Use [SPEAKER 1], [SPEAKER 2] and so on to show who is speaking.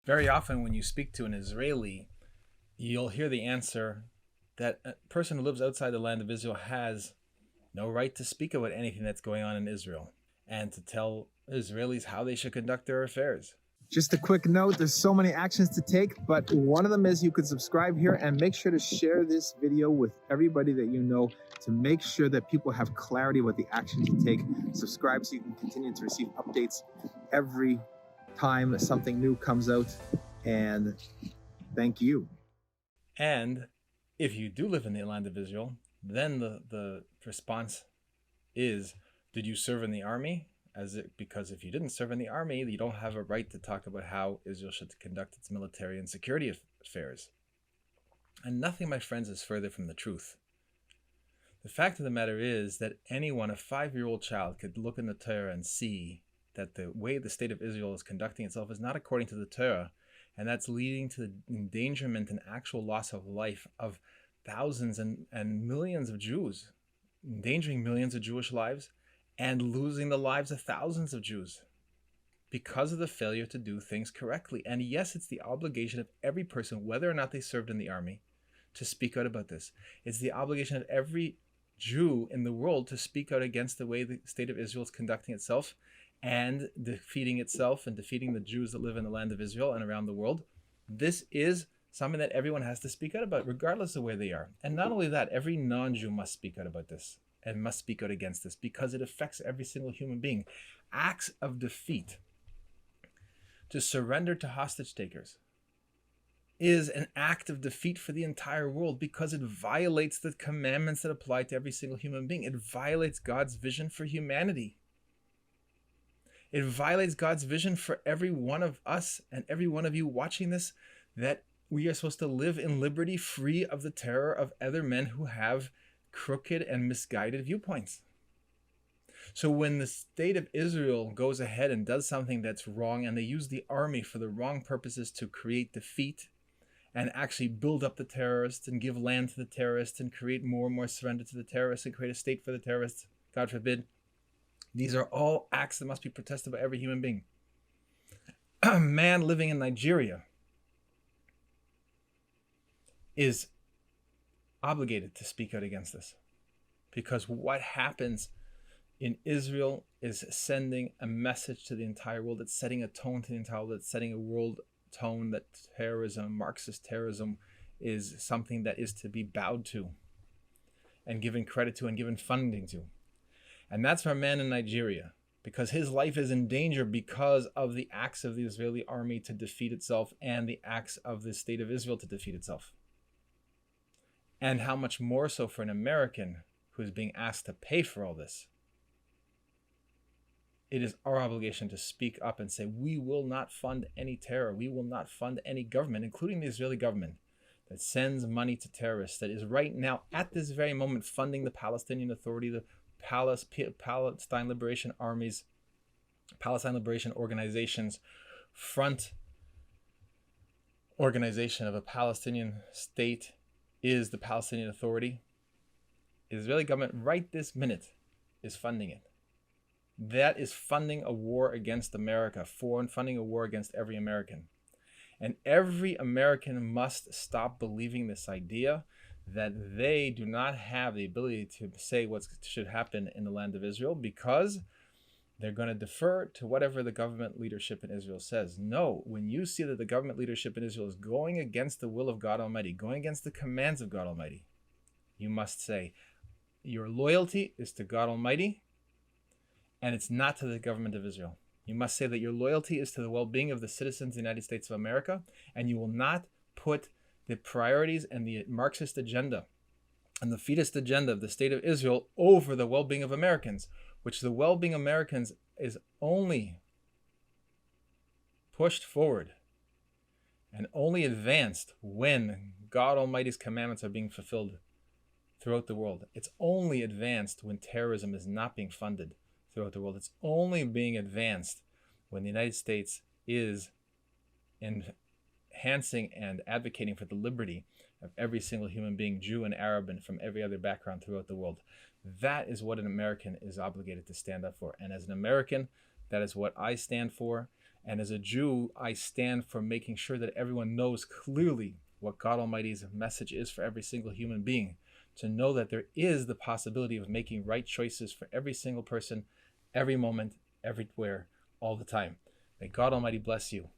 [SPEAKER 1] Very often when you speak to an Israeli, you'll hear the answer that a person who lives outside the land of Israel has no right to speak about anything that's going on in Israel and to tell Israelis how they should conduct their affairs.
[SPEAKER 2] Just a quick note, there's so many actions to take, but one of them is you could subscribe here and make sure to share this video with everybody that you know to make sure that people have clarity about the actions to take. Subscribe so you can continue to receive updates every time something new comes out. And thank you.
[SPEAKER 1] And if you do live in the land of Israel, then the response is, did you serve in the army? Because if you didn't serve in the army, you don't have a right to talk about how Israel should conduct its military and security affairs. And nothing, my friends, is further from the truth. The fact of the matter is that anyone, a 5-year-old child, could look in the Torah and see that the way the state of Israel is conducting itself is not according to the Torah, and that's leading to the endangerment and actual loss of life of thousands and millions of Jews, endangering millions of Jewish lives, and losing the lives of thousands of Jews because of the failure to do things correctly. And yes, it's the obligation of every person, whether or not they served in the army, to speak out about this. It's the obligation of every Jew in the world to speak out against the way the state of Israel is conducting itself and defeating itself and defeating the Jews that live in the land of Israel and around the world. This is something that everyone has to speak out about, regardless of where they are. And not only that, every non-Jew must speak out about this and must speak out against this because it affects every single human being. Acts of defeat, to surrender to hostage takers, is an act of defeat for the entire world because it violates the commandments that apply to every single human being. It violates God's vision for humanity. It violates God's vision for every one of us and every one of you watching this, that we are supposed to live in liberty, free of the terror of other men who have crooked and misguided viewpoints. So when the state of Israel goes ahead and does something that's wrong, and they use the army for the wrong purposes to create defeat and actually build up the terrorists and give land to the terrorists and create more and more surrender to the terrorists and create a state for the terrorists, God forbid, these are all acts that must be protested by every human being. A man living in Nigeria is obligated to speak out against this, because what happens in Israel is sending a message to the entire world. It's setting a tone to the entire world. It's setting a world tone that terrorism, Marxist terrorism, is something that is to be bowed to and given credit to and given funding to. And that's for a man in Nigeria, because his life is in danger because of the acts of the Israeli army to defeat itself and the acts of the state of Israel to defeat itself. And how much more so for an American who is being asked to pay for all this. It is our obligation to speak up and say, we will not fund any terror. We will not fund any government, including the Israeli government, that sends money to terrorists, that is right now, at this very moment, funding the Palestinian Authority, the Palestine Liberation Armies, Palestine Liberation Organization's front organization of a Palestinian state is the Palestinian Authority. The Israeli government right this minute is funding it. That is funding a war against America, funding a war against every American. And every American must stop believing this idea that they do not have the ability to say what should happen in the land of Israel because they're going to defer to whatever the government leadership in Israel says. No, when you see that the government leadership in Israel is going against the will of God Almighty, going against the commands of God Almighty, you must say, your loyalty is to God Almighty, and it's not to the government of Israel. You must say that your loyalty is to the well-being of the citizens of the United States of America, and you will not put the priorities and the Marxist agenda and the fetus agenda of the state of Israel over the well-being of Americans, which the well-being of Americans is only pushed forward and only advanced when God Almighty's commandments are being fulfilled throughout the world. It's only advanced when terrorism is not being funded throughout the world. It's only being advanced when the United States is enhancing and advocating for the liberty of every single human being, Jew and Arab, and from every other background throughout the world. That is what an American is obligated to stand up for. And as an American, that is what I stand for. And as a Jew, I stand for making sure that everyone knows clearly what God Almighty's message is for every single human being, to know that there is the possibility of making right choices for every single person, every moment, everywhere, all the time. May God Almighty bless you.